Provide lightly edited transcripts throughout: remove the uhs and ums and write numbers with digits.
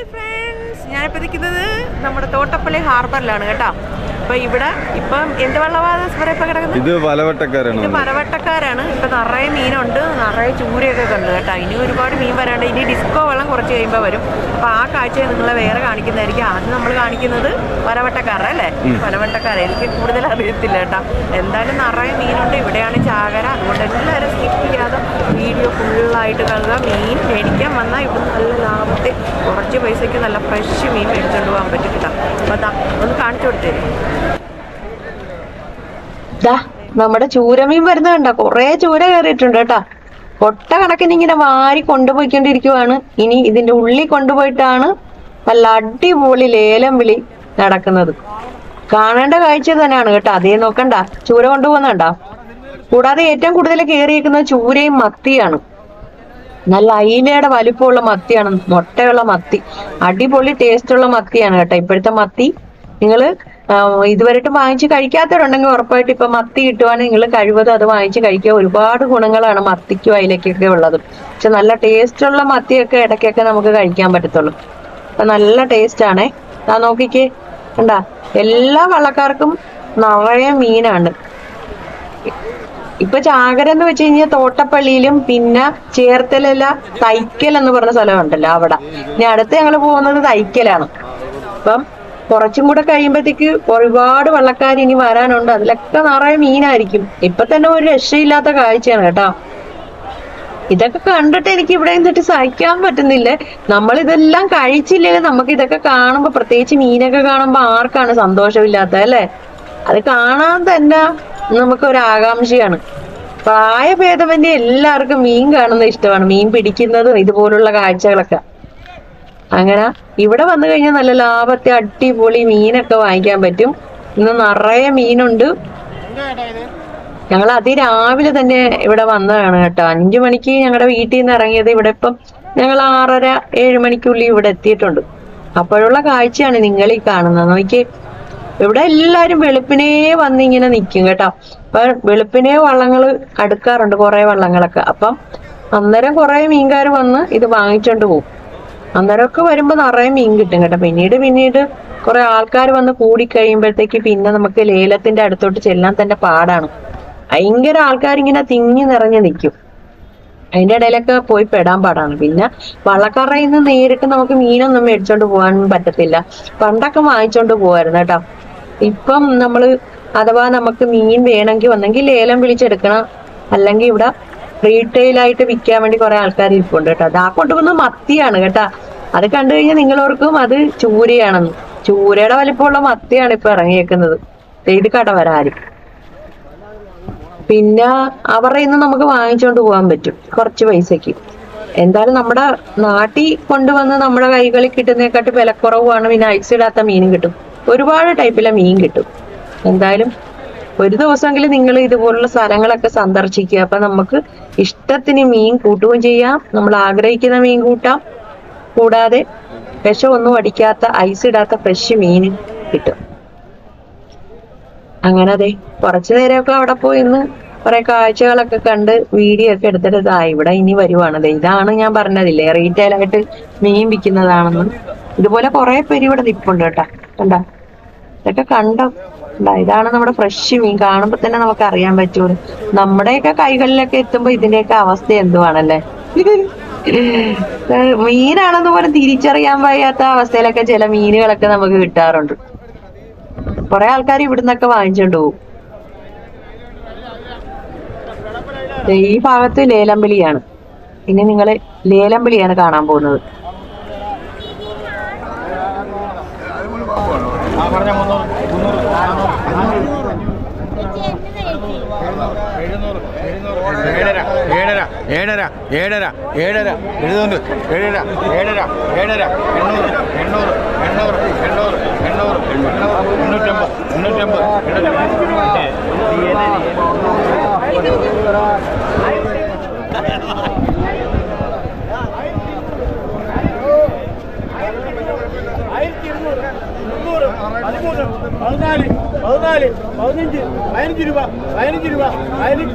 Hi friends, ഞാനിപ്പോൾ നിൽക്കുന്നത് നമ്മുടെ തോട്ടപ്പള്ളി ഹാർബറിലാണ് കേട്ടോ. അപ്പോൾ ഇവിടെ ഇപ്പം എന്ത് വെള്ളമാണ് ഇപ്പോൾ കിടക്കുന്നത്? ഇത് പലവട്ടക്കാരാണ്. ഇപ്പം നിറയെ മീനുണ്ട്, നിറയെ ചൂരയൊക്കെ ഉണ്ട് കേട്ടോ. ഇനി ഒരുപാട് മീൻ വരാണ്ട്. ഇനി ഡിസ്കോ വെള്ളം കുറച്ച് കഴിയുമ്പോൾ വരും. അപ്പോൾ ആ കാഴ്ച നിങ്ങളെ വേറെ കാണിക്കുന്നതായിരിക്കും. ആദ്യം നമ്മൾ കാണിക്കുന്നത് പലവട്ടക്കാരല്ലേ? പലവട്ടക്കാർ എനിക്ക് കൂടുതൽ അറിയത്തില്ല കേട്ടോ. എന്തായാലും നിറയെ മീനുണ്ട്. ഇവിടെയാണ് ചാകര. അതുകൊണ്ട് എല്ലാവരും സ്കിപ്പ് ചെയ്യാതെ വീഡിയോ ഫുള്ളായിട്ട് കാണുക. മീൻ മേടിക്കാൻ വന്നാൽ ഇവിടെ നല്ല ലാഭത്തിൽ കുറച്ച് പൈസയ്ക്ക് നല്ല ഫ്രഷ് മീൻ മേടിച്ചുകൊണ്ട് പോകാൻ പറ്റും കേട്ടോ. അപ്പോൾ അതാ ഒന്ന് കാണിച്ചു കൊടുത്തേരും. നമ്മുടെ ചൂരമീൻ വരുന്നത് കണ്ടോ? കുറേ ചൂര കയറിയിട്ടുണ്ട് കേട്ടോ. കൊട്ട കണക്കിന് ഇങ്ങനെ വാരി കൊണ്ടുപോയിക്കൊണ്ടിരിക്കുവാണ്. ഇനി ഇതിന്റെ ഉള്ളിൽ കൊണ്ടുപോയിട്ടാണ് നല്ല അടിപൊളി ലേലം വിളി നടക്കുന്നത്. കാണേണ്ട കാഴ്ച തന്നെയാണ് കേട്ടോ. അതേ നോക്കണ്ട, ചൂര കൊണ്ടുപോകുന്നുണ്ടോ? കൂടാതെ ഏറ്റവും കൂടുതൽ കയറിയിരിക്കുന്നത് ചൂരയും മത്തിയാണ്. നല്ല അയിലയുടെ വലിപ്പമുള്ള മത്തിയാണ്, മുട്ടയുള്ള മത്തി. അടിപൊളി ടേസ്റ്റുള്ള മത്തിയാണ് കേട്ടോ ഇപ്പോഴത്തെ മത്തി. നിങ്ങൾ ഇതുവരെയായിട്ടും വാങ്ങിച്ച് കഴിക്കാത്തവരുണ്ടെങ്കിൽ ഉറപ്പായിട്ട് ഇപ്പൊ മത്തി കിട്ടുവാണെങ്കിൽ നിങ്ങൾ കഴിവതും അത് വാങ്ങിച്ച് കഴിക്കുക. ഒരുപാട് ഗുണങ്ങളാണ് മത്തിക്കും അയിലക്കൊക്കെ ഉള്ളത്. പക്ഷെ നല്ല ടേസ്റ്റുള്ള മത്തിയൊക്കെ ഇടയ്ക്കൊക്കെ നമുക്ക് കഴിക്കാൻ പറ്റത്തുള്ളൂ. അപ്പൊ നല്ല ടേസ്റ്റ് ആണേ. നോക്കിക്കേ, കണ്ടാ എല്ലാ വള്ളക്കാർക്കും നിറയെ മീനാണ്. ഇപ്പൊ ചാകര എന്ന് വെച്ച് കഴിഞ്ഞാൽ തോട്ടപ്പള്ളിയിലും പിന്നെ ചേർത്തലല്ല തൈക്കൽ എന്ന് പറഞ്ഞ സ്ഥലമുണ്ടല്ലോ അവിടെ. ഇനി അടുത്ത് ഞങ്ങൾ പോകുന്നത് തൈക്കലാണ്. അപ്പം കുറച്ചും കൂടെ കഴിയുമ്പോഴത്തേക്ക് ഒരുപാട് വള്ളക്കാർ ഇനി വരാനുണ്ട്. അതിലൊക്കെ നിറയെ മീനായിരിക്കും. ഇപ്പൊ തന്നെ ഒരു രക്ഷയില്ലാത്ത കാഴ്ചയാണ് കേട്ടോ. ഇതൊക്കെ കണ്ടിട്ട് എനിക്ക് ഇവിടെ നിന്നിട്ട് സഹിക്കാൻ പറ്റുന്നില്ല. നമ്മളിതെല്ലാം കഴിച്ചില്ലെങ്കിൽ നമുക്ക് ഇതൊക്കെ കാണുമ്പോ, പ്രത്യേകിച്ച് മീനൊക്കെ കാണുമ്പോ ആർക്കാണ് സന്തോഷമില്ലാത്തത് അല്ലേ? അത് കാണാൻ തന്നെ നമുക്കൊരു ആകാംക്ഷയാണ്. പ്രായഭേദമന്യേ എല്ലാവർക്കും മീൻ കാണുന്നത് ഇഷ്ടമാണ്, മീൻ പിടിക്കുന്നതും ഇതുപോലുള്ള കാഴ്ചകളൊക്കെ. അങ്ങനെ ഇവിടെ വന്നു കഴിഞ്ഞാൽ നല്ല ലാഭത്തെ അടിപൊളി മീനൊക്കെ വാങ്ങിക്കാൻ പറ്റും. ഇന്ന് നിറയെ മീനുണ്ട്. ഞങ്ങൾ അതിരാവിലെ തന്നെ ഇവിടെ വന്നതാണ് കേട്ടോ. 5 മണിക്ക് ഞങ്ങളുടെ വീട്ടിൽ നിന്ന് ഇറങ്ങിയത്. ഇവിടെ ഇപ്പം ഞങ്ങൾ 6:30-7 മണിക്കുള്ളിൽ ഇവിടെ എത്തിയിട്ടുണ്ട്. അപ്പോഴുള്ള കാഴ്ചയാണ് നിങ്ങൾ ഈ കാണുന്നത്. നോക്കി, ഇവിടെ എല്ലാരും വെളുപ്പിനേ വന്ന് ഇങ്ങനെ നിൽക്കും കേട്ടോ. അപ്പൊ വെളുപ്പിനെ വള്ളങ്ങൾ അടുക്കാറുണ്ട്, കുറെ വള്ളങ്ങളൊക്കെ. അപ്പം അന്നേരം കുറെ മീൻകാർ വന്ന് ഇത് വാങ്ങിച്ചോണ്ട് പോകും. അന്നേരമൊക്കെ വരുമ്പോ നിറയെ മീൻ കിട്ടും കേട്ടോ. പിന്നീട് കുറെ ആൾക്കാർ വന്ന് കൂടി കഴിയുമ്പോഴത്തേക്ക് പിന്നെ നമുക്ക് ലേലത്തിന്റെ അടുത്തോട്ട് ചെല്ലാൻ തന്നെ പാടാണ്. ഭയങ്കര ആൾക്കാരിങ്ങനെ തിങ്ങി നിറഞ്ഞു നിൽക്കും. അതിന്റെ ഇടയിലൊക്കെ പോയി പെടാൻ പാടാണ്. പിന്നെ വള്ളക്കാരുടെ നിന്ന് നേരിട്ട് നമുക്ക് മീനൊന്നും മേടിച്ചോണ്ട് പോകാൻ പറ്റത്തില്ല. പണ്ടൊക്കെ വാങ്ങിച്ചോണ്ട് പോവായിരുന്നു കേട്ടോ. ഇപ്പം നമ്മള് അഥവാ നമുക്ക് മീൻ വേണമെങ്കിൽ വന്നെങ്കിൽ ലേലം വിളിച്ചെടുക്കണം. അല്ലെങ്കിൽ ഇവിടെ റീറ്റെയിലായിട്ട് വിൽക്കാൻ വേണ്ടി കുറെ ആൾക്കാർ ഇരിപ്പുണ്ട് കേട്ടോ. അതാ കൊണ്ടുവന്ന് മത്തിയാണ് കേട്ടാ. അത് കണ്ടു കഴിഞ്ഞാൽ നിങ്ങളോർക്കും അത് ചൂരയാണെന്ന്. ചൂരയുടെ വലിപ്പമുള്ള മത്തിയാണ് ഇപ്പൊ ഇറങ്ങിയേക്കുന്നത്. ഇത് കടവരാരും. പിന്നെ അവരുടെ ഇന്ന് നമുക്ക് വാങ്ങിച്ചോണ്ട് പോകാൻ പറ്റും കുറച്ച് പൈസക്ക്. എന്തായാലും നമ്മുടെ നാട്ടിൽ കൊണ്ടുവന്ന് നമ്മുടെ കൈകളിൽ കിട്ടുന്നതിനെക്കാട്ടി വിലക്കുറവാണ്. പിന്നെ ഐസ് ഇടാത്ത മീനും കിട്ടും, ഒരുപാട് ടൈപ്പിലെ മീൻ കിട്ടും. എന്തായാലും ഒരു ദിവസമെങ്കിലും നിങ്ങൾ ഇതുപോലുള്ള സ്ഥലങ്ങളൊക്കെ സന്ദർശിക്കുക. അപ്പൊ നമുക്ക് ഇഷ്ടത്തിന് മീൻ കൂട്ടുകയും ചെയ്യാം, നമ്മൾ ആഗ്രഹിക്കുന്ന മീൻ കൂട്ടാം. കൂടാതെ വിഷമൊന്നും അടിക്കാത്ത ഐസ് ഇടാത്ത ഫ്രഷ് മീൻ കിട്ടും. അങ്ങനെ അതെ, കുറച്ചു നേരമൊക്കെ അവിടെ പോയി ഇന്ന് കുറെ കാഴ്ചകളൊക്കെ കണ്ട് വീഡിയോ ഒക്കെ എടുത്തിട്ട് ഇവിടെ ഇനി വരുവാണ്. ഇതാണ് ഞാൻ പറഞ്ഞതില്ലേ, റീറ്റെയിലായിട്ട് മീൻ വിൽക്കുന്നതാണെന്ന്. ഇതുപോലെ കുറെ പേര് ഇവിടെ നിൽപ്പുണ്ട് കേട്ടോ. കണ്ടാ, ഇതൊക്കെ കണ്ടോ? ഇതാണ് നമ്മുടെ ഫ്രഷ് മീൻ. കാണുമ്പോ തന്നെ നമുക്ക് അറിയാൻ പറ്റുള്ളൂ. നമ്മുടെയൊക്കെ കൈകളിലൊക്കെ എത്തുമ്പോ ഇതിന്റെയൊക്കെ അവസ്ഥ എന്തുവാണല്ലേ. മീനാണെന്ന് പോലും തിരിച്ചറിയാൻ വയ്യാത്ത അവസ്ഥയിലൊക്കെ ചില മീനുകളൊക്കെ നമുക്ക് കിട്ടാറുണ്ട്. കുറെ ആൾക്കാർ ഇവിടുന്നൊക്കെ വാങ്ങിച്ചോണ്ട് പോകും. ഈ ഭാഗത്ത് ലേലം വിളിയാണ്. ഇനി നിങ്ങള് ലേലം വിളിയാണ് കാണാൻ പോകുന്നത്. 14, 15, 15 രൂപ, 15 രൂപ, 16,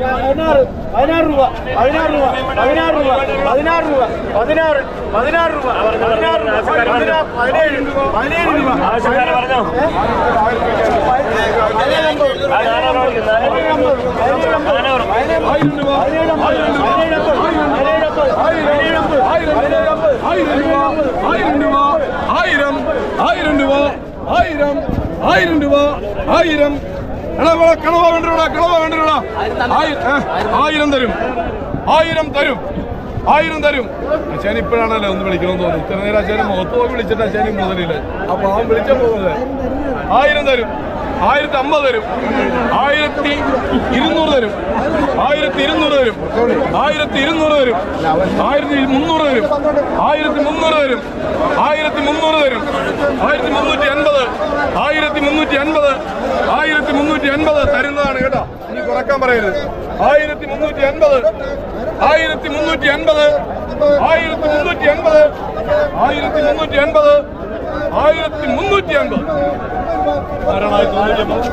16 രൂപ, 16 രൂപ, 16 രൂപ, 16 രൂപ, 16, 16 രൂപ, 16 രൂപ, 17 രൂപ, 17 രൂപ. ആയിരം തരും. അച്ഛൻ ഇപ്പോഴാണല്ലോ ഒന്ന് വിളിക്കണമെന്ന് തോന്നുന്നു. ഇത്ര നേരം അച്ഛനെ മുഖത്ത് നോക്കി വിളിച്ചിട്ട് അച്ഛനും മുതലില്ല. അപ്പൊ അവൻ വിളിച്ച പോകുന്നത് 1000 തരും. 1050 തരും. 1200 തരും. 1200 തരും. 1200 തരും. 1300 തരും. 1300 തരും. 1300 തരും. 1350. 1350. 1350 തരുന്നതാണ് കേട്ടോ. ഇനി കുറക്കാൻ പറയരുത്. 1350. 1350. 1350. 1350. 1350. ആരാണ് 1350?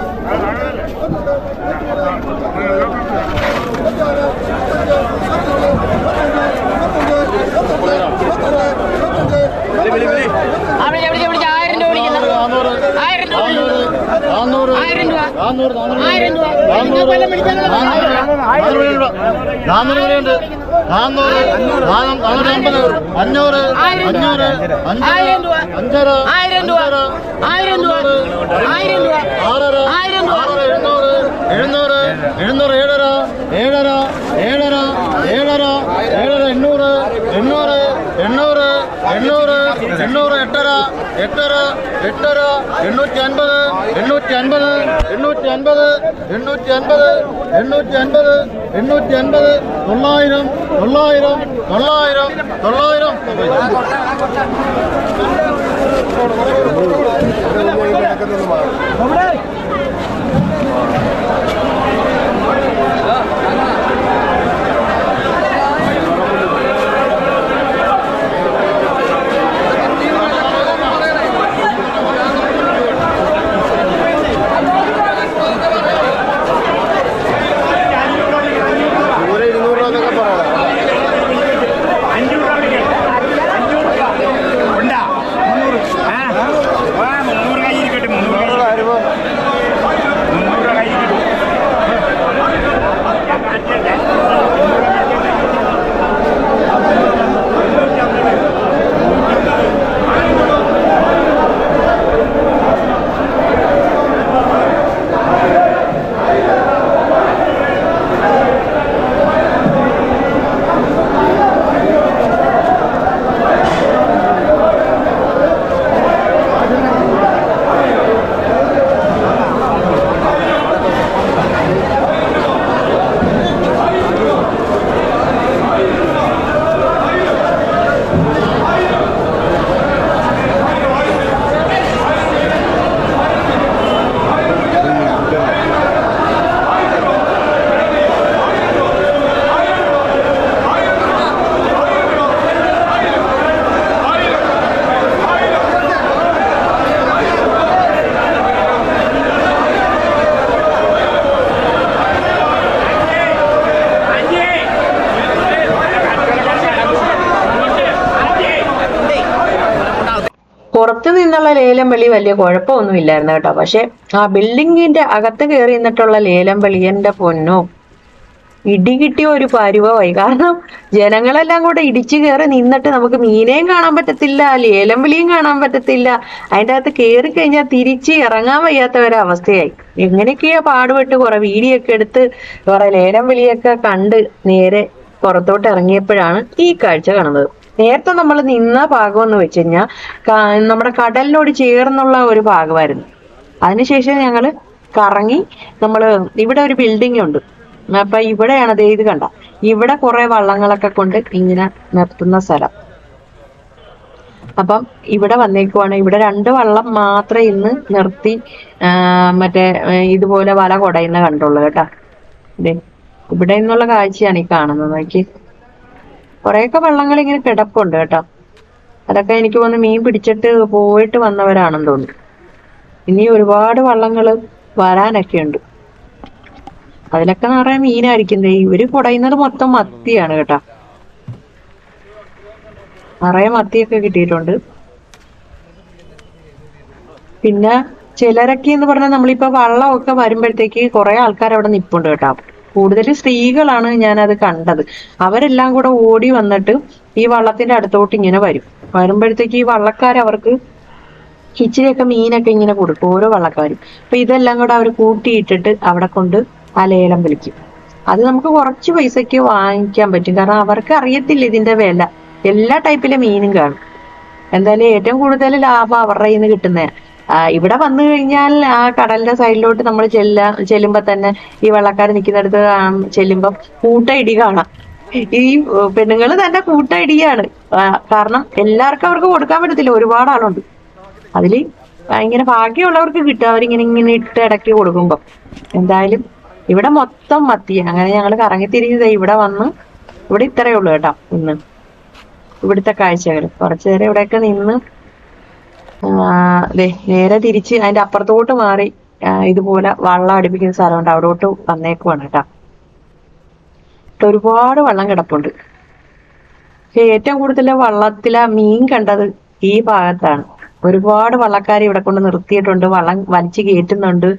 പുറത്തു നിന്നുള്ള ലേലം വിളി വലിയ കുഴപ്പമൊന്നും ഇല്ലായിരുന്നു കേട്ടോ. പക്ഷെ ആ ബിൽഡിങ്ങിന്റെ അകത്ത് കയറി നിന്നിട്ടുള്ള ലേലം വിളി എന്റെ പൊന്നോ ഇടികിട്ടിയ ഒരു പരുവമായി. കാരണം ജനങ്ങളെല്ലാം കൂടെ ഇടിച്ചു കയറി നിന്നിട്ട് നമുക്ക് മീനെയും കാണാൻ പറ്റത്തില്ല, ലേലം വിളിയും കാണാൻ പറ്റത്തില്ല. അതിൻ്റെ അകത്ത് കയറി കഴിഞ്ഞാൽ തിരിച്ച് ഇറങ്ങാൻ വയ്യാത്ത ഒരവസ്ഥയായി. എങ്ങനെയൊക്കെയാ പാടുപെട്ട് കുറെ വീഡിയോ ഒക്കെ എടുത്ത് കുറെ ലേലം വിളിയൊക്കെ കണ്ട് നേരെ പുറത്തോട്ട് ഇറങ്ങിയപ്പോഴാണ് ഈ കാഴ്ച കാണുന്നത്. നേരത്തെ നമ്മൾ നിന്ന ഭാഗം എന്ന് വെച്ച് കഴിഞ്ഞാൽ നമ്മുടെ കടലിനോട് ചേർന്നുള്ള ഒരു ഭാഗമായിരുന്നു. അതിനുശേഷം ഞങ്ങൾ കറങ്ങി ഇവിടെ ഒരു ബിൽഡിംഗ് ഉണ്ട്. അപ്പൊ ഇവിടെയാണ് ഇത് കണ്ട, ഇവിടെ കുറെ വള്ളങ്ങളൊക്കെ കൊണ്ട് ഇങ്ങനെ നിർത്തുന്ന സ്ഥലം. അപ്പം ഇവിടെ വന്നേക്കുവാണ്. ഇവിടെ 2 വള്ളം മാത്രമേ ഇന്ന് നിർത്തി മറ്റേ ഇതുപോലെ വല കുടയുന്ന കണ്ടുള്ളൂ കേട്ടാ. ഇവിടെ നിന്നുള്ള കാഴ്ചയാണ് ഈ കാണുന്നത്. നോക്കി കുറെയൊക്കെ വള്ളങ്ങൾ ഇങ്ങനെ കിടപ്പുണ്ട് കേട്ടോ. അതൊക്കെ എനിക്ക് തോന്നുന്നു മീൻ പിടിച്ചിട്ട് പോയിട്ട് വന്നവരാണെന്ന് തോന്നുന്നു. ഇനി ഒരുപാട് വള്ളങ്ങൾ വരാനൊക്കെ ഉണ്ട്. അതിലൊക്കെ നിറയെ മീനായിരിക്കും. ഇവര് കുടയുന്നത് മൊത്തം മത്തിയാണ് കേട്ടാ. നിറയെ മത്തിയൊക്കെ കിട്ടിയിട്ടുണ്ട്. പിന്നെ ചിലരൊക്കെ എന്ന് പറഞ്ഞാൽ നമ്മളിപ്പോ വള്ളമൊക്കെ വരുമ്പോഴത്തേക്ക് കുറെ ആൾക്കാർ അവിടെ നിപ്പുണ്ട് കേട്ടോ. കൂടുതൽ സ്ത്രീകളാണ് ഞാനത് കണ്ടത്. അവരെല്ലാം കൂടെ ഓടി വന്നിട്ട് ഈ വള്ളത്തിന്റെ അടുത്തോട്ട് ഇങ്ങനെ വരുമ്പോഴത്തേക്ക് ഈ വള്ളക്കാരവർക്ക് ഇച്ചിരിയൊക്കെ മീനൊക്കെ ഇങ്ങനെ കൊടുക്കും ഓരോ വള്ളക്കാരും. അപ്പൊ ഇതെല്ലാം കൂടെ അവർ കൂട്ടിയിട്ടിട്ട് അവിടെ കൊണ്ട് ആ ലേലം വിളിക്കും. അത് നമുക്ക് കുറച്ച് പൈസക്ക് വാങ്ങിക്കാൻ പറ്റും. കാരണം അവർക്ക് അറിയത്തില്ല ഇതിന്റെ വില. എല്ലാ ടൈപ്പിലെ മീനും കാണും. എന്തായാലും ഏറ്റവും കൂടുതൽ ലാഭം അവരുടെ കയ്യിൽ നിന്ന് കിട്ടുന്നതാണ്. ഇവിടെ വന്നു കഴിഞ്ഞാൽ ആ കടലിന്റെ സൈഡിലോട്ട് നമ്മൾ ചെല്ലുമ്പോ തന്നെ ഈ വെള്ളക്കാർ നിൽക്കുന്നിടത്ത് ചെല്ലുമ്പോ കൂട്ട ഇടി കാണാം. ഈ പെണ്ണുങ്ങൾ തന്നെ കൂട്ട ഇടിയാണ്. കാരണം എല്ലാവർക്കും അവർക്ക് കൊടുക്കാൻ പറ്റത്തില്ല, ഒരുപാട് ആളുണ്ട്. അതില് ഭയങ്കര ഭാഗ്യമുള്ളവർക്ക് കിട്ടും, അവരിങ്ങനെ ഇങ്ങനെ ഇട്ട് ഇടയ്ക്ക് കൊടുക്കുമ്പോ. എന്തായാലും ഇവിടെ മൊത്തം മത്തി. അങ്ങനെ ഞങ്ങൾ കറങ്ങിത്തിരിഞ്ഞത് ഇവിടെ വന്ന്. ഇവിടെ ഇത്രയേ ഉള്ളൂ കേട്ടോ ഇന്ന് ഇവിടുത്തെ കാഴ്ചകൾ. കുറച്ചു നേരം ഇവിടെയൊക്കെ നിന്ന് നേരെ തിരിച്ച് അതിന്റെ അപ്പുറത്തോട്ട് മാറി ഇതുപോലെ വള്ളം അടുപ്പിക്കുന്ന സ്ഥലമുണ്ട്, അവിടോട്ട് വന്നേക്കുവാണ് കേട്ടോ. ഒരുപാട് വെള്ളം കിടപ്പുണ്ട്. പക്ഷെ ഏറ്റവും കൂടുതൽ വള്ളത്തിലെ മീൻ കണ്ടത് ഈ ഭാഗത്താണ്. ഒരുപാട് വള്ളക്കാർ ഇവിടെ കൊണ്ട് നിർത്തിയിട്ടുണ്ട്, വള്ളം വലിച്ചു കയറ്റുന്നുണ്ട്.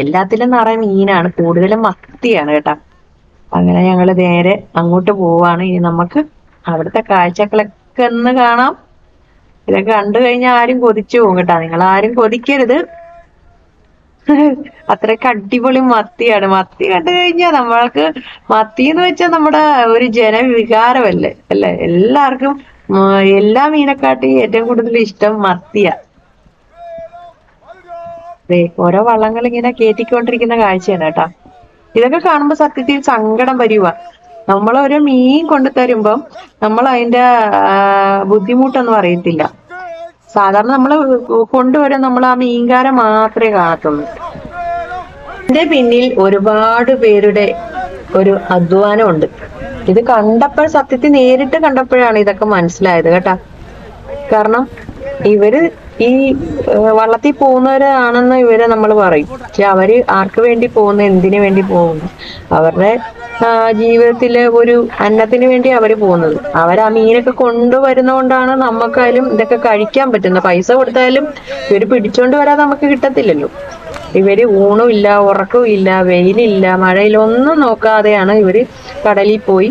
എല്ലാത്തിലും നിറയെ മീനാണ്, കൂടുതലും മത്തിയാണ് കേട്ടോ. അങ്ങനെ ഞങ്ങൾ നേരെ അങ്ങോട്ട് പോവാണ്. ഇനി നമുക്ക് അവിടുത്തെ കാഴ്ചകളൊക്കെ ഒന്ന് കാണാം. ഇതൊക്കെ കണ്ടു കഴിഞ്ഞാൽ ആരും കൊതിച്ചു പോകും കേട്ടോ. നിങ്ങൾ ആരും കൊതിക്കരുത്. അത്രയ്ക്ക് അടിപൊളി മത്തിയാണ്. മത്തി കണ്ടു കഴിഞ്ഞാൽ നമ്മൾക്ക് മത്തി എന്ന് വെച്ചാൽ നമ്മുടെ ഒരു ജനവികാരമല്ലേ അല്ലെ. എല്ലാവർക്കും എല്ലാ മീനെക്കാട്ടി ഏറ്റവും കൂടുതൽ ഇഷ്ടം മത്തിയാ. ഓരോ വള്ളങ്ങൾ ഇങ്ങനെ കേറ്റിക്കൊണ്ടിരിക്കുന്ന കാഴ്ചയാണ് കേട്ടോ. ഇതൊക്കെ കാണുമ്പോ സത്യത്തിൽ സങ്കടം വരുക. നമ്മളൊരു മീൻ കൊണ്ടു തരുമ്പം നമ്മൾ അതിന്റെ ബുദ്ധിമുട്ടൊന്നും അറിയത്തില്ല. സാധാരണ നമ്മൾ കൊണ്ടുവരാൻ നമ്മൾ ആ മീൻകാരൻ മാത്രമേ കാണത്തുള്ളൂ. ഇതിന്റെ പിന്നിൽ ഒരുപാട് പേരുടെ ഒരു അധ്വാനമുണ്ട്. ഇത് കണ്ടപ്പോൾ സത്യത്തിൽ നേരിട്ട് കണ്ടപ്പോഴാണ് ഇതൊക്കെ മനസ്സിലായത് കേട്ടാ. കാരണം ഇവര് ഈ വള്ളത്തിൽ പോകുന്നവരാണെന്ന് ഇവരെ നമ്മൾ പറയും. പക്ഷെ അവര് ആർക്ക് വേണ്ടി പോകുന്നു, എന്തിനു വേണ്ടി പോകുന്നു? അവരുടെ ജീവിതത്തിലെ ഒരു അന്നത്തിന് വേണ്ടി അവര് പോകുന്നത്. ആ മീനൊക്കെ കൊണ്ടുവരുന്നോണ്ടാണ് നമുക്കായാലും ഇതൊക്കെ കഴിക്കാൻ പറ്റുന്നത്. പൈസ കൊടുത്താലും ഇവര് പിടിച്ചോണ്ട് വരാതെ നമുക്ക് കിട്ടത്തില്ലല്ലോ. ഇവര് ഊണും ഇല്ല, ഉറക്കവും ഇല്ല, വെയിലില്ല, മഴയില്ല, ഒന്നും നോക്കാതെയാണ് ഇവര് കടലിൽ പോയി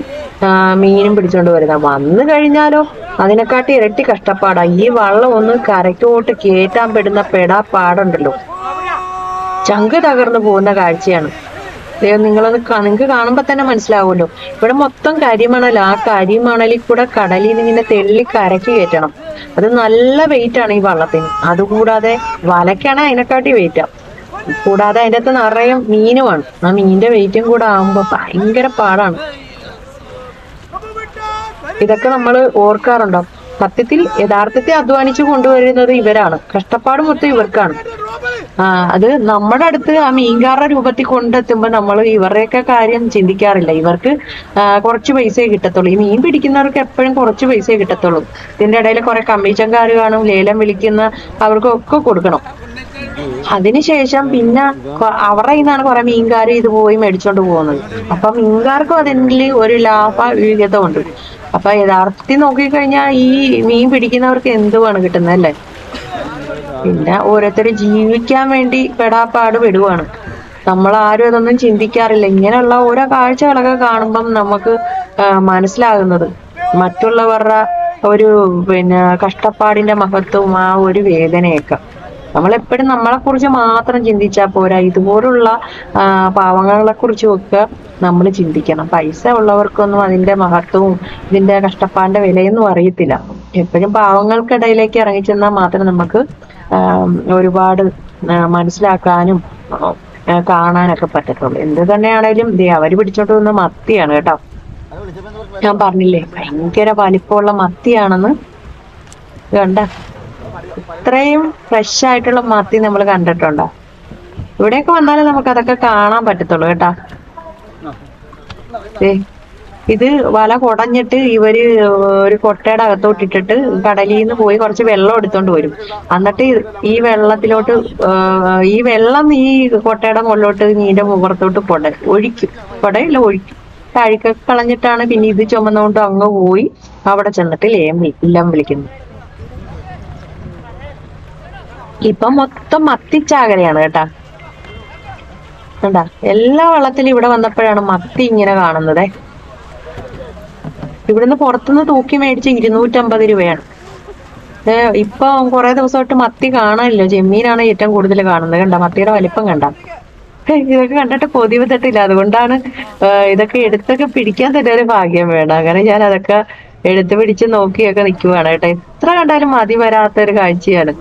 മീനും പിടിച്ചോണ്ട് വരുന്നത്. വന്നു കഴിഞ്ഞാലോ അതിനെക്കാട്ടി ഇരട്ടി കഷ്ടപ്പാടാ. ഈ വള്ളം ഒന്ന് കരയ്ക്കോട്ട് കേറ്റാൻ പെടുന്ന പാടുണ്ടല്ലോ, ചങ്ക് തകർന്നു പോകുന്ന കാഴ്ചയാണ്. നിങ്ങൾക്ക് കാണുമ്പോ തന്നെ മനസ്സിലാവുമല്ലോ. ഇവിടെ മൊത്തം കരിമണൽ. ആ കരിമണലിൽ കൂടെ കടലിൽ നിന്ന് ഇങ്ങനെ തെള്ളി കരയ്ക്ക് കയറ്റണം. അത് നല്ല വെയിറ്റ് ആണ് ഈ വള്ളത്തിന്. അതുകൂടാതെ വലക്കാണ് അതിനെക്കാട്ടി വെയിറ്റാ. കൂടാതെ അതിൻ്റെ അകത്ത് നിറയെ മീനുമാണ്. ആ മീനിന്റെ വെയിറ്റും കൂടെ ആവുമ്പോ ഭയങ്കര പാടാണ്. ഇതൊക്കെ നമ്മൾ ഓർക്കാറുണ്ടോ? സത്യത്തിൽ യഥാർത്ഥത്തിൽ അധ്വാനിച്ചു കൊണ്ടുവരുന്നത് ഇവരാണ്. കഷ്ടപ്പാട് മൊത്തം ഇവർക്കാണ്. അത് നമ്മുടെ അടുത്ത് ആ മീൻകാരുടെ രൂപത്തിൽ കൊണ്ടെത്തുമ്പോ നമ്മൾ ഇവരുടെയൊക്കെ കാര്യം ചിന്തിക്കാറില്ല. ഇവർക്ക് കുറച്ച് പൈസയെ കിട്ടത്തുള്ളൂ. ഈ മീൻ പിടിക്കുന്നവർക്ക് എപ്പോഴും കുറച്ച് പൈസയെ കിട്ടത്തുള്ളൂ. ഇതിന്റെ ഇടയിൽ കുറെ കമ്മീഷൻകാർ കാണും, ലേലം വിളിക്കുന്ന അവർക്കൊക്കെ കൊടുക്കണം. അതിനുശേഷം പിന്നെ അവരുടെ നിന്നാണ് കുറെ മീൻകാർ ഇത് പോയി മേടിച്ചോണ്ട് പോകുന്നത്. അപ്പൊ മീൻകാർക്കും അതിൽ ഒരു ലാഭ വിഹിതമുണ്ട്. അപ്പൊ യഥാർത്ഥത്തിൽ നോക്കിക്കഴിഞ്ഞാൽ ഈ മീൻ പിടിക്കുന്നവർക്ക് എന്തുവാണ് കിട്ടുന്നത് അല്ലേ? പിന്നെ ഓരോരുത്തർ ജീവിക്കാൻ വേണ്ടി പെടാപ്പാട് പെടുവാണ്. നമ്മളാരും അതൊന്നും ചിന്തിക്കാറില്ല. ഇങ്ങനെയുള്ള ഓരോ കാഴ്ചകളൊക്കെ കാണുമ്പം നമുക്ക് മനസ്സിലാകുന്നത് മറ്റുള്ളവരുടെ ഒരു കഷ്ടപ്പാടിന്റെ മഹത്വവും ആ ഒരു വേദനയൊക്കെ. നമ്മളെപ്പോഴും നമ്മളെ കുറിച്ച് മാത്രം ചിന്തിച്ചാൽ പോരാ, ഇതുപോലുള്ള പാവങ്ങളെ കുറിച്ചും ഒക്കെ നമ്മൾ ചിന്തിക്കണം. പൈസ ഉള്ളവർക്കൊന്നും അതിന്റെ മഹത്വവും ഇതിന്റെ കഷ്ടപ്പാടിന്റെ വിലയൊന്നും അറിയത്തില്ല. എപ്പോഴും പാവങ്ങൾക്കിടയിലേക്ക് ഇറങ്ങിച്ചെന്നാൽ മാത്രം നമുക്ക് ഒരുപാട് മനസ്സിലാക്കാനും കാണാനൊക്കെ പറ്റത്തുള്ളൂ. എന്ത് തന്നെയാണേലും അവര് പിടിച്ചോണ്ട് വന്ന മത്തിയാണ് കേട്ടോ. ഞാൻ പറഞ്ഞില്ലേ ഭയങ്കര വലിപ്പമുള്ള മത്തിയാണെന്ന്. കണ്ട ഇത്രയും ഫ്രഷ് ആയിട്ടുള്ള മത്തി നമ്മൾ കണ്ടിട്ടുണ്ടോ? ഇവിടെയൊക്കെ വന്നാലേ നമുക്ക് അതൊക്കെ കാണാൻ പറ്റത്തുള്ളൂ കേട്ടാ. ഇത് വല കുടഞ്ഞിട്ട് ഇവര് ഒരു കൊട്ടയുടെ അകത്തോട്ട് ഇട്ടിട്ട് കടലിൽ നിന്ന് പോയി കുറച്ച് വെള്ളം എടുത്തോണ്ട് വരും. എന്നിട്ട് ഈ വെള്ളത്തിലോട്ട് ഈ വെള്ളം ഈ കൊട്ടയുടെ മുകളിലോട്ട് മീന്റെ പുറത്തോട്ട് ഒഴിക്കും. ഒഴിക്കും. അഴുക്കൊക്കെ കളഞ്ഞിട്ടാണ് പിന്നെ ഇത് ചുമന്നുകൊണ്ട് അങ്ങ് പോയി അവിടെ ചെന്നിട്ട് ഇല്ലം വിളിക്കുന്നു. ഇപ്പൊ മൊത്തം മത്തിച്ചാകരയാണ് കേട്ടാ. കണ്ടാ, എല്ലാ വള്ളത്തിലും ഇവിടെ വന്നപ്പോഴാണ് മത്തി ഇങ്ങനെ കാണുന്നത്. ഇവിടുന്ന് പുറത്തുനിന്ന് തൂക്കി മേടിച്ച് 250 രൂപയാണ്. ഇപ്പൊ കുറെ ദിവസമായിട്ട് മത്തി കാണാനില്ല. ചെമ്മീനാണ് ഏറ്റവും കൂടുതൽ കാണുന്നത്. കണ്ട, മത്തിയുടെ വലിപ്പം കണ്ട. ഇതൊക്കെ കണ്ടിട്ട് കൊതി വന്നിട്ടില്ല. അതുകൊണ്ടാണ് ഇതൊക്കെ എടുത്തൊക്കെ പിടിക്കാൻ തന്നെ ഒരു ഭാഗ്യം വേണം. അങ്ങനെ ഞാൻ അതൊക്കെ എടുത്ത് പിടിച്ച് നോക്കിയൊക്കെ നിൽക്കുവാണ് കേട്ടോ. എത്ര കണ്ടാലും മതി വരാത്ത ഒരു കാഴ്ചയാണ്.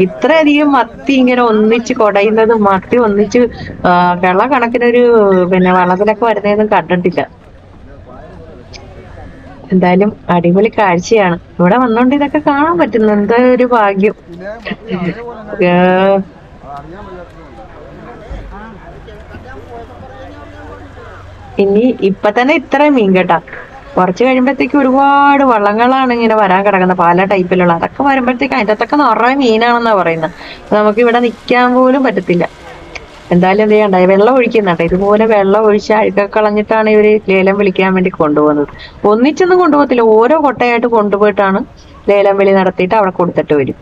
ഇത്രയധികം മത്തി ഇങ്ങനെ ഒന്നിച്ച് കുടയുന്നതും മത്തി ഒന്നിച്ച് കണക്കിനൊരു പിന്നെ വള്ളത്തിലൊക്കെ വരുന്നതൊന്നും കണ്ടിട്ടില്ല. എന്തായാലും അടിപൊളി കാഴ്ചയാണ്. ഇവിടെ വന്നോണ്ട് ഇതൊക്കെ കാണാൻ പറ്റുന്നു. എന്താ ഒരു ഭാഗ്യം. ഇനി ഇപ്പൊ തന്നെ ഇത്രയും മീൻ കേട്ടാ. കുറച്ച് കഴിയുമ്പോഴത്തേക്ക് ഒരുപാട് വള്ളങ്ങളാണ് ഇങ്ങനെ വരാൻ കിടക്കുന്നത്, പല ടൈപ്പിലുള്ള. അതൊക്കെ വരുമ്പോഴത്തേക്ക് അതിൻ്റെ അകത്തൊക്കെ നിറയെ മീനാണെന്നാ പറയുന്നത്. നമുക്ക് ഇവിടെ നിൽക്കാൻ പോലും പറ്റത്തില്ല. എന്തായാലും എന്ത് ചെയ്യണ്ട, വെള്ളം ഒഴിക്കുന്നുണ്ട്. ഇതുപോലെ വെള്ളം ഒഴിച്ച് അഴുക്കൊക്കെ കളഞ്ഞിട്ടാണ് ഇവര് ലേലം വിളിക്കാൻ വേണ്ടി കൊണ്ടുപോകുന്നത്. ഒന്നിച്ചൊന്നും കൊണ്ടുപോകത്തില്ല, ഓരോ കൊട്ടയായിട്ട് കൊണ്ടുപോയിട്ടാണ് ലേലം വിളി നടത്തിയിട്ട് അവിടെ കൊടുത്തിട്ട് വരും.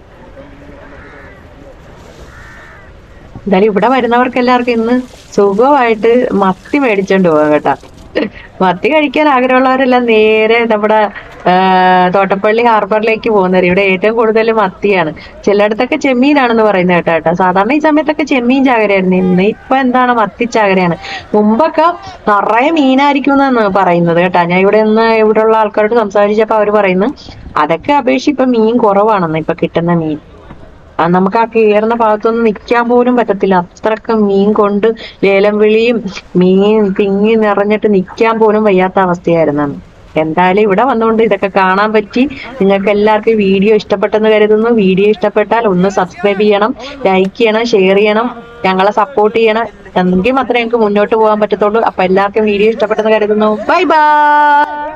എന്തായാലും ഇവിടെ വരുന്നവർക്ക് എല്ലാവർക്കും ഇന്ന് സുഖമായിട്ട് മത്തി മേടിച്ചോണ്ട് പോകാം കേട്ടാ. മത്തി കഴിക്കാൻ ആഗ്രഹമുള്ളവരെല്ലാം നേരെ നമ്മുടെ തോട്ടപ്പള്ളി ഹാർബറിലേക്ക് പോകുന്നത്. ഇവിടെ ഏറ്റവും കൂടുതൽ മത്തിയാണ്. ചിലയിടത്തൊക്കെ ചെമ്മീനാണെന്ന് പറയുന്നത് കേട്ടോ. സാധാരണ ഈ സമയത്തൊക്കെ ചെമ്മീൻ ചാകരയായിരുന്നു. ഇപ്പൊ എന്താണ് മത്തി ചാകരയാണ്. മുമ്പൊക്കെ നിറയെ മീനായിരിക്കും എന്നാണ് പറയുന്നത് കേട്ടാ. ഞാൻ ഇവിടെയുള്ള ആൾക്കാരോട് സംസാരിച്ചപ്പോ അവര് പറയുന്നു അതൊക്കെ അപേക്ഷിച്ച് ഇപ്പൊ മീൻ കുറവാണെന്ന്. ഇപ്പൊ കിട്ടുന്ന മീൻ നമുക്ക് ആ കയറുന്ന ഭാഗത്തൊന്നും നിൽക്കാൻ പോലും പറ്റത്തില്ല. അത്രക്ക് മീൻ കൊണ്ട് ലേലം വിളിയും മീൻ തിങ്ങി നിറഞ്ഞിട്ട് നിൽക്കാൻ പോലും വയ്യാത്ത അവസ്ഥയായിരുന്നു. എന്തായാലും ഇവിടെ വന്നുകൊണ്ട് ഇതൊക്കെ കാണാൻ പറ്റി. നിങ്ങൾക്ക് എല്ലാവർക്കും വീഡിയോ ഇഷ്ടപ്പെട്ടെന്ന് കരുതുന്നു. വീഡിയോ ഇഷ്ടപ്പെട്ടാൽ ഒന്ന് സബ്സ്ക്രൈബ് ചെയ്യണം, ലൈക്ക് ചെയ്യണം, ഷെയർ ചെയ്യണം, ഞങ്ങളെ സപ്പോർട്ട് ചെയ്യണം. എങ്കിൽ മാത്രമേ ഞങ്ങൾക്ക് മുന്നോട്ട് പോകാൻ പറ്റത്തുള്ളൂ. അപ്പൊ എല്ലാവർക്കും വീഡിയോ ഇഷ്ടപ്പെട്ടെന്ന് കരുതുന്നു. Bye bye.